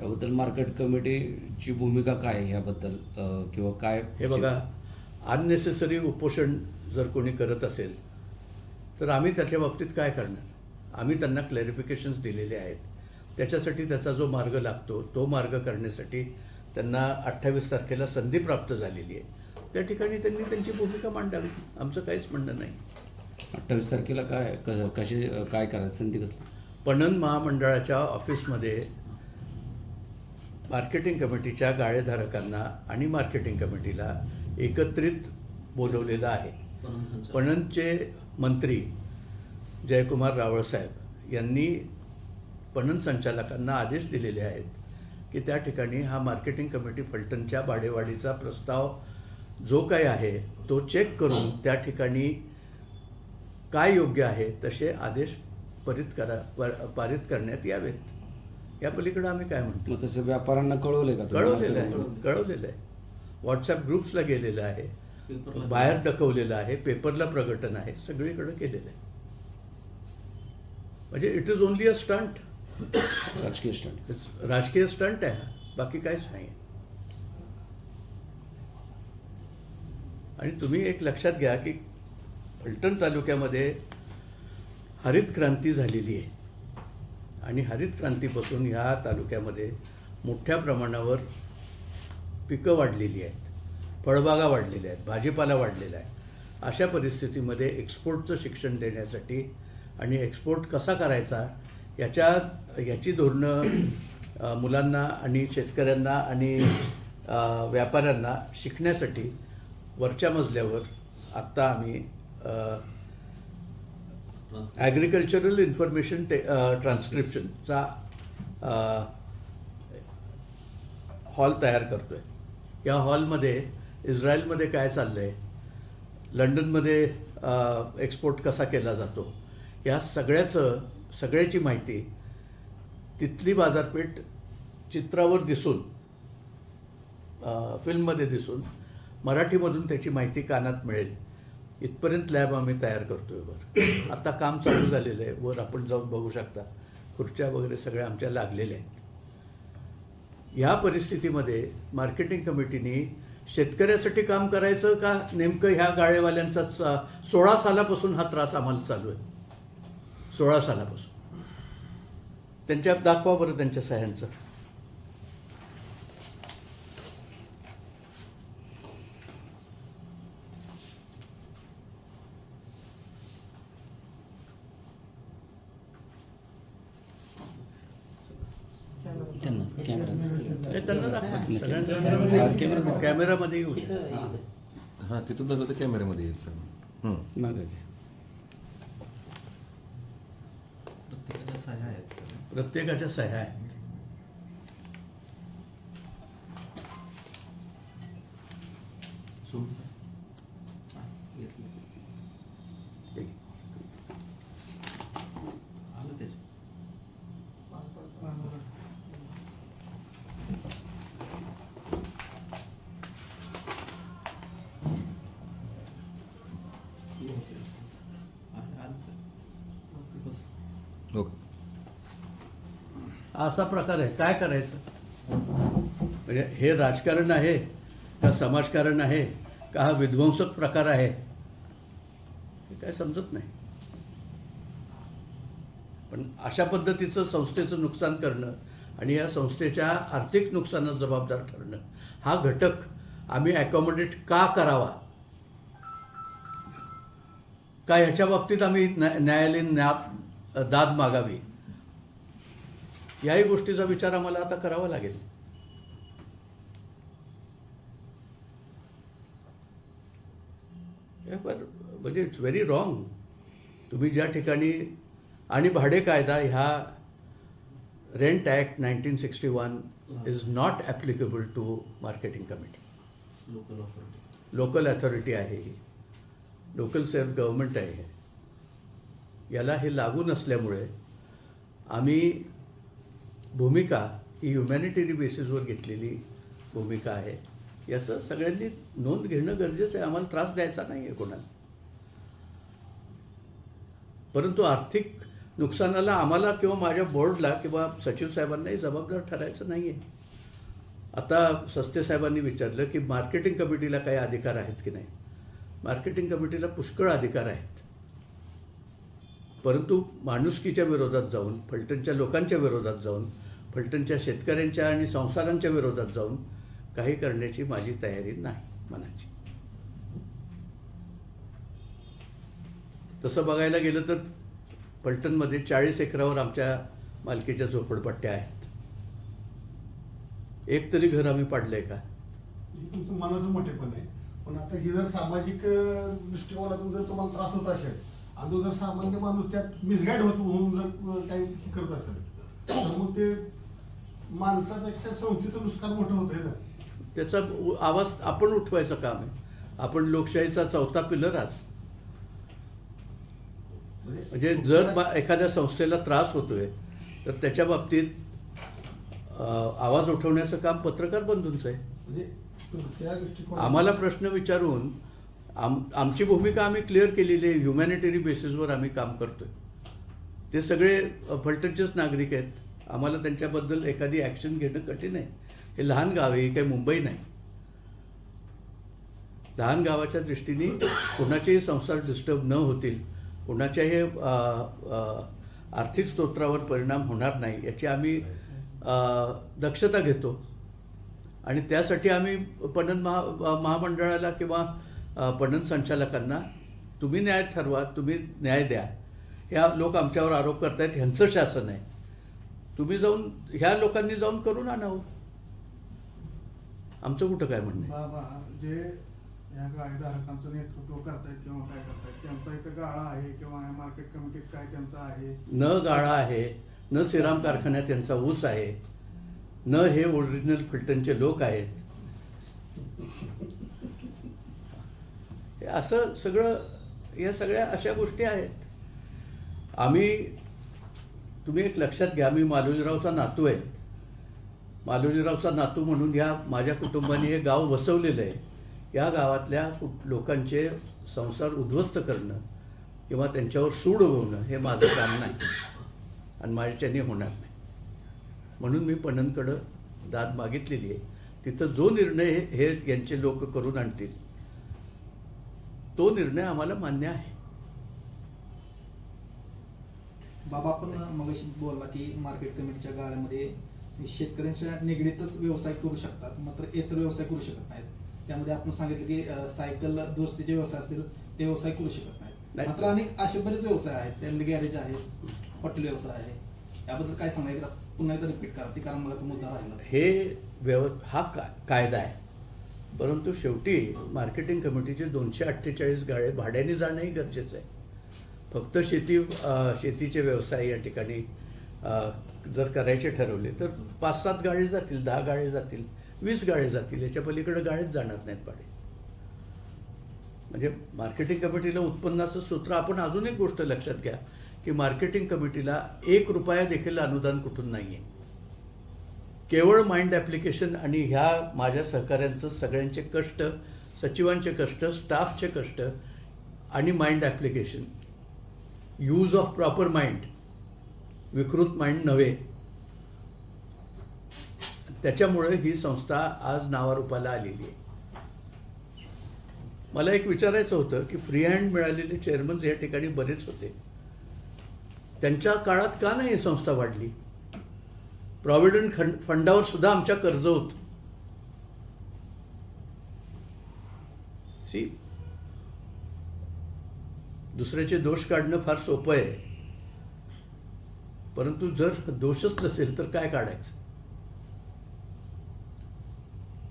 याबद्दल मार्केट कमिटीची भूमिका काय आहे याबद्दल किंवा काय? हे बघा, अननेसेसरी उपोषण जर कोणी करत असेल तर आम्ही त्याच्या बाबतीत काय करणार? आम्ही त्यांना क्लॅरिफिकेशन्स दिलेले आहेत. त्याच्यासाठी त्याचा जो मार्ग लागतो तो मार्ग करण्यासाठी त्यांना 28 तारखेला संधी प्राप्त झालेली आहे. त्या ठिकाणी त्यांनी त्यांची भूमिका मांडावी, आमचं काहीच म्हणणं नाही. 28 तारखेला काय कशी काय करायचं संधी कसली? पणन महामंडळाच्या ऑफिसमध्ये मार्केटिंग कमिटीच्या गाळेधारकांना आणि मार्केटिंग कमिटीला एकत्रित बोलवलेलं आहे. पणनचे मंत्री जयकुमार रावळसाहेब यांनी पणन संचालकांना आदेश दिलेले आहेत की त्या ठिकाणी हा मार्केटिंग कमिटी फलटणच्या भाडेवाढीचा प्रस्ताव जो काही आहे तो चेक करून त्या ठिकाणी काय योग्य आहे तसे आदेश पारित करण्यात यावेत. या पलीकडे आम्ही काय म्हणतो? मग तसं व्यापाऱ्यांना कळवलंय का? कळवलेलं आहे. व्हॉट्सॲप ग्रुप्सला गेलेलं आहे, बाहेर ढकवलेलं आहे, पेपरला प्रकटन आहे, सगळीकडे केलेलं आहे. म्हणजे it is only a stunt. राजकीय स्टंट. राजकीय स्टंट आहे, बाकी काहीच नाही. आणि तुम्ही एक लक्षात घ्या की फलटण तालुक्यामध्ये हरित क्रांती झालेली आहे आणि हरित क्रांतीपासून ह्या तालुक्यामध्ये मोठ्या प्रमाणावर पिकं वाढलेली आहेत, फळबागा वाढलेल्या आहेत, भाजीपाला वाढलेला आहे. अशा परिस्थितीमध्ये एक्सपोर्टचं शिक्षण देण्यासाठी आणि एक्सपोर्ट कसा करायचा याची धोरणं मुलांना आणि शेतकऱ्यांना आणि व्यापाऱ्यांना शिकण्यासाठी वरच्या मजल्यावर आत्ता आम्ही ॲग्रिकल्चरल इन्फॉर्मेशन ट्रान्स्क्रिप्शनचा हॉल तयार करतो आहे. या हॉलमध्ये इस्रायलमध्ये काय चाललं आहे, लंडनमध्ये एक्सपोर्ट कसा केला जातो, या सगळ्याची माहिती तिथली बाजारपेठ चित्रावर दिसून, फिल्ममध्ये दिसून, मराठीमधून त्याची माहिती कानात मिळेल इथपर्यंत लॅब आम्ही तयार करतोय. वर आता काम चालू झालेलं आहे. वर आपण जाऊन बघू शकता, खुर्च्या वगैरे सगळ्या आमच्या लागलेल्या आहेत. ह्या परिस्थितीमध्ये मार्केटिंग कमिटीने शेतकऱ्यासाठी काम करायचं का नेमकं ह्या गाळेवाल्यांचाच 16 सालापासून हा त्रास आम्हाला चालू आहे. 16 सालापासून. त्यांच्या दाखवा बरं त्यांच्या सह्यांचं. त्यांना दाखवा सगळ्यांना. कॅमेरामध्ये येऊ. हां, तिथून झालं तर कॅमेऱ्यामध्ये येईल सगळं. प्रत्येकाच्या सह्या आहेत. असा प्रकार आहे. काय करायचं? म्हणजे हे राजकारण आहे का समाजकारण आहे का हा विध्वंसक प्रकार आहे हे काय समजत नाही. पण अशा पद्धतीचं संस्थेचं नुकसान करणं आणि या संस्थेच्या आर्थिक नुकसानात जबाबदार ठरणं हा घटक आम्ही ॲकॉमोडेट का करावा, का ह्याच्या बाबतीत आम्ही न्यायालयीन दाद मागावी, याही गोष्टीचा विचार आम्हाला आता करावा लागेल. म्हणजे इट्स व्हेरी रॉंग. तुम्ही ज्या ठिकाणी आणि भाडे कायदा ह्या rent act 1961 is not applicable to marketing committee. Local authority आहे ही, लोकल सेल्फ गव्हर्नमेंट आहे. याला हे लागू नसल्यामुळे आम्ही भूमिका ही ह्युमॅनिटेरियन बेसिसवर घेतलेली भूमिका आहे. याचं सगळ्यांनी नोंद घेणं गरजेचं आहे. आम्हाला त्रास द्यायचा नाही आहे कोणाला. परंतु आर्थिक नुकसानाला आम्हाला किंवा माझ्या बोर्डला किंवा सचिव साहेबांनाही जबाबदार ठरायचं नाही आहे. आता सस्ते साहेबांनी विचारलं की मार्केटिंग कमिटीला काही अधिकार आहेत की नाही. मार्केटिंग कमिटीला पुष्कळ अधिकार आहेत, परंतु माणुसकीच्या विरोधात जाऊन, फलटणच्या लोकांच्या विरोधात जाऊन, फलटणच्या शेतकऱ्यांच्या आणि संसारांच्या विरोधात जाऊन काही करण्याची माझी तयारी नाही मनाची. तसं बघायला गेलं तर फलटणमध्ये 40 एकरावर आमच्या मालकीच्या झोपडपट्ट्या आहेत. एक तरी घर आम्ही पाडलंय का? तुमचं मनाचं मोठेपण आहे, पण आता ही जर सामाजिक दृष्टिकोनातून जर तुम्हाला त्रास होत असेल आणि तो जर सामान्य माणूस त्यात मिसगाईड होत म्हणून जर काही करत असेल तर मग ते माणसापेक्षा संस्थेचं नुकसान मोठं होतंय ना. त्याचा आवाज आपण उठवायचं काम आहे. आपण लोकशाहीचा चौथा पिलर आहात. म्हणजे जर एखाद्या संस्थेला त्रास होतोय तर त्याच्या बाबतीत आवाज उठवण्याचं काम पत्रकार बंधूंचं आहे. म्हणजे त्या दृष्टिकोनात आम्हाला प्रश्न विचारून आमची भूमिका आम्ही क्लिअर केलेली आहे. ह्युमॅनिटरी बेसिसवर आम्ही काम करतोय. ते सगळे फलटणचेच नागरिक आहेत. आम्हाला त्यांच्याबद्दल एखादी ॲक्शन घेणं कठीण आहे. हे लहान गाव आहे, हे काही मुंबई नाही. लहान गावाच्या दृष्टीने कोणाचेही संसार डिस्टर्ब न होतील, कोणाच्याही आर्थिक स्तोत्रावर परिणाम होणार नाही याची आम्ही दक्षता घेतो. आणि त्यासाठी आम्ही पणन महामंडळाला किंवा पणन संचालकांना तुम्ही न्याय ठरवा, तुम्ही न्याय द्या. ह्या लोक आमच्यावर आरोप करतायत, ह्यांचं शासन आहे, तुम्ही जाऊन ह्या लोकांनी जाऊन करून आणावं. आमचं कुठं काय म्हणणं आहे? बाबा जे या गाळेधारकांचं नेतृत्व करतायत किंवा काय करतायत त्यांचा इथं गाळा आहे किंवा मार्केट कमिटीत काय त्यांचं आहे? न गाळा आहे, न श्रीराम कारखान्यात यांचा ऊस आहे, न हे ओरिजिनल फलटणचे लोक आहेत. हे असं सगळं, या सगळ्या अशा गोष्टी आहेत. तुम्ही एक लक्षात घ्या, मी मालोजीरावचा नातू आहे. मालोजीरावचा नातू म्हणून या माझ्या कुटुंबाने हे गाव वसवलेलं आहे. या गावातल्या लोकांचे संसार उद्ध्वस्त करणं किंवा त्यांच्यावर सूड उगवणं हे माझं काम नाही आणि माझ्याच्याने होणार नाही. म्हणून मी पणनकडं दाद मागितलेली आहे. तिथं जो निर्णय हे यांचे लोक करून आणतील तो निर्णय आम्हाला मान्य आहे. बाबा, आपण मगाशी बोलला की मार्केट कमिटीच्या गाळ्यामध्ये शेतकऱ्यांच्या निगडीतच व्यवसाय करू शकतात, मात्र इतर व्यवसाय करू शकत नाहीत. त्यामध्ये आपण सांगितलं की सायकल दुरुस्तीचे व्यवसाय असतील ते व्यवसाय करू शकत नाहीत. मात्र अनेक असे बरेच व्यवसाय आहेत, त्यामध्ये गॅरेज आहे, हॉटेल व्यवसाय आहे. याबद्दल काय सांगायचं? पुन्हा एकदा रिपीट करा, ती कारण मला तो मुद्दा राहिला. हा कायदा आहे, परंतु शेवटी मार्केटिंग कमिटीचे 248 गाळे भाड्याने जाणंही गरजेचं आहे. फक्त शेतीचे व्यवसाय या ठिकाणी जर करायचे ठरवले तर 5-7 गाळे जातील, 10 गाळे जातील, 20 गाळे जातील. याच्या पलीकडे गाळेच जाणार नाहीत भाडे. म्हणजे मार्केटिंग कमिटीला उत्पन्नाचं सूत्र. आपण अजून एक गोष्ट लक्षात घ्या की मार्केटिंग कमिटीला 1 रुपया देखील अनुदान कुठून नाही आहे. केवळ माइंड ॲप्लिकेशन आणि ह्या माझ्या सहकाऱ्यांचं सगळ्यांचे कष्ट, सचिवांचे कष्ट, स्टाफचे कष्ट आणि mind application, use of proper mind, विकृत माइंड नव्हे. त्याच्यामुळे ही संस्था आज नावारूपाला आलेली आहे. मला एक विचारायचं होतं की फ्री हँड मिळालेले चेअरमन्स या ठिकाणी बरेच होते. त्यांच्या काळात का नाही ही संस्था वाढली? प्रॉव्हिडंट फंडावर सुद्धा आमच्या कर्ज होतं. दुसऱ्याचे दोष काढणं फार सोपं आहे, परंतु जर दोषच नसेल तर काय काढायचं?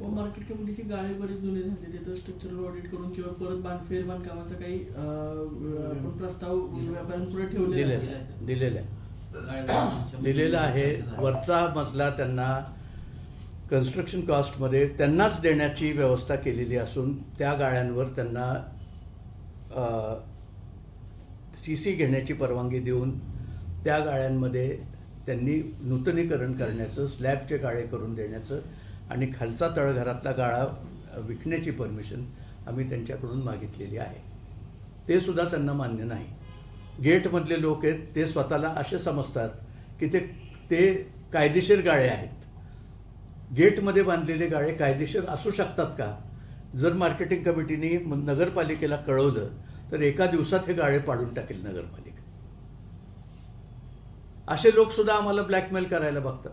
मार्केट कमिटीची गाळे बरेच जुने झाले, त्याचं स्ट्रक्चरल ऑडिट करून किंवा परत फेर बांधकामाचा काही प्रस्ताव व्यापाऱ्यांपुढे दिलेला आहे. वरचा मजला त्यांना कन्स्ट्रक्शन कॉस्टमध्ये त्यांनाच देण्याची व्यवस्था केलेली असून त्या गाळ्यांवर त्यांना CC घेण्याची परवानगी देऊन त्या गाळ्यांमध्ये त्यांनी नूतनीकरण करण्याचं, स्लॅबचे गाळे करून देण्याचं आणि खालचा तळघरातला गाळा विकण्याची परमिशन आम्ही त्यांच्याकडून मागितलेली आहे. ते सुद्धा त्यांना मान्य नाही. गेटमधले लोक आहेत ते स्वतःला असे समजतात की ते कायदेशीर गाळे आहेत. गेटमध्ये बांधलेले गाळे कायदेशीर असू शकतात का? जर मार्केटिंग कमिटीने नगरपालिकेला कळवलं तर एका दिवसात हे गाळे पाडून टाकेल नगरपालिका. असे लोक सुद्धा आम्हाला ब्लॅकमेल करायला बघतात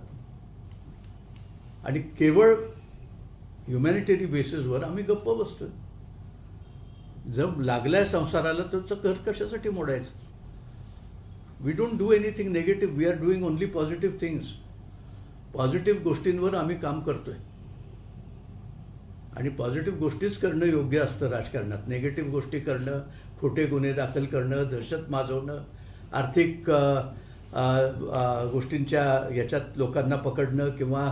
आणि केवळ ह्युमॅनिटेरी बेसिसवर आम्ही गप्प बसतोय. जर लागलाय संसाराला तर घर कशासाठी मोडायचं? We don't do anything negative, we are doing only positive things. Positive गोष्टींवर आम्ही काम करतोय आणि पॉझिटिव्ह गोष्टीच करणं योग्य असतं राजकारणात. निगेटिव्ह गोष्टी करणं, खोटे गुन्हे दाखल करणं, दहशत माजवणं, आर्थिक गोष्टींच्या याच्यात लोकांना पकडणं किंवा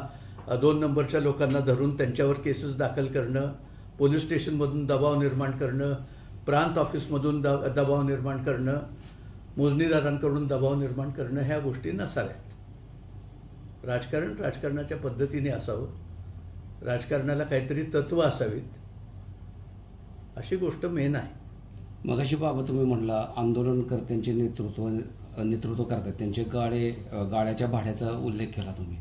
2 नंबरच्या लोकांना धरून त्यांच्यावर केसेस दाखल करणं, पोलीस स्टेशनमधून दबाव निर्माण करणं, प्रांत ऑफिसमधून दबाव निर्माण करणं, मोजणीदारांकडून दबाव निर्माण करणं, ह्या गोष्टी नसाव्यात. राजकारण राजकारणाच्या पद्धतीने असावं. राजकारणाला काहीतरी तत्त्व असावीत. अशी गोष्ट मेन आहे. मगाशी बाबा तुम्ही म्हणला आंदोलनकर्त्यांचे नेतृत्व करतात, त्यांचे गाड्याच्या भाड्याचा उल्लेख केला तुम्ही,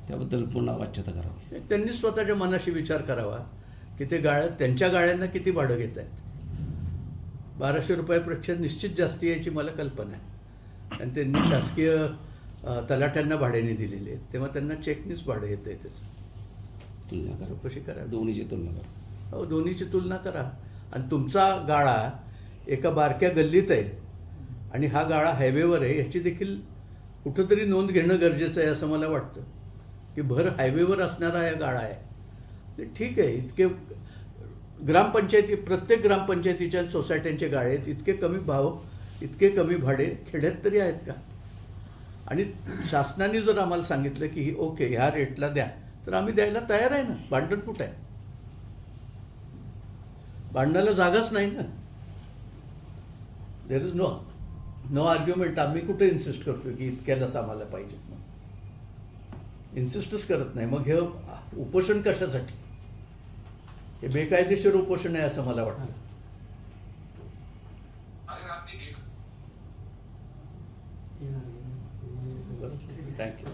त्याबद्दल पुन्हा वाच्यता करावी. त्यांनी स्वतःच्या मनाशी विचार करावा की ते त्यांच्या गाड्यांना किती भाडं घेत आहेत. 1200 रुपयापेक्षा निश्चित जास्ती यायची मला कल्पना आहे. आणि त्यांनी शासकीय तलाट्यांना भाड्याने दिलेले आहेत, तेव्हा त्यांना चेकनीच भाडं येतं आहे. त्याचं तुलना करा, चौकशी करा, दोन्हीची तुलना करा. हो, दोन्हीची तुलना करा. आणि तुमचा गाळा एका बारक्या गल्लीत आहे आणि हा गाळा हायवेवर आहे, याची देखील कुठंतरी नोंद घेणं गरजेचं आहे असं मला वाटतं. की भर हायवेवर असणारा हा गाळा आहे. ते ठीक आहे, इतके ग्रामपंचायती, प्रत्येक ग्रामपंचायतीच्या सोसायट्यांचे गाळे आहेत, इतके कमी भाव, इतके कमी भाडे खेड्यात तरी आहेत का? आणि शासनाने जर आम्हाला सांगितलं की ओके ह्या रेटला द्या, तर आम्ही द्यायला तयार आहे ना. भांडण कुठं आहे? भांडणाला जागाच नाही ना. There is no argument. आम्ही कुठे इन्सिस्ट करतो की इतक्यालाच आम्हाला पाहिजे? इन्सिस्टच करत नाही. मग हे उपोषण कशासाठी? हे बेकायदेशीर उपोषण आहे असं मला वाटतं. थँक्यू.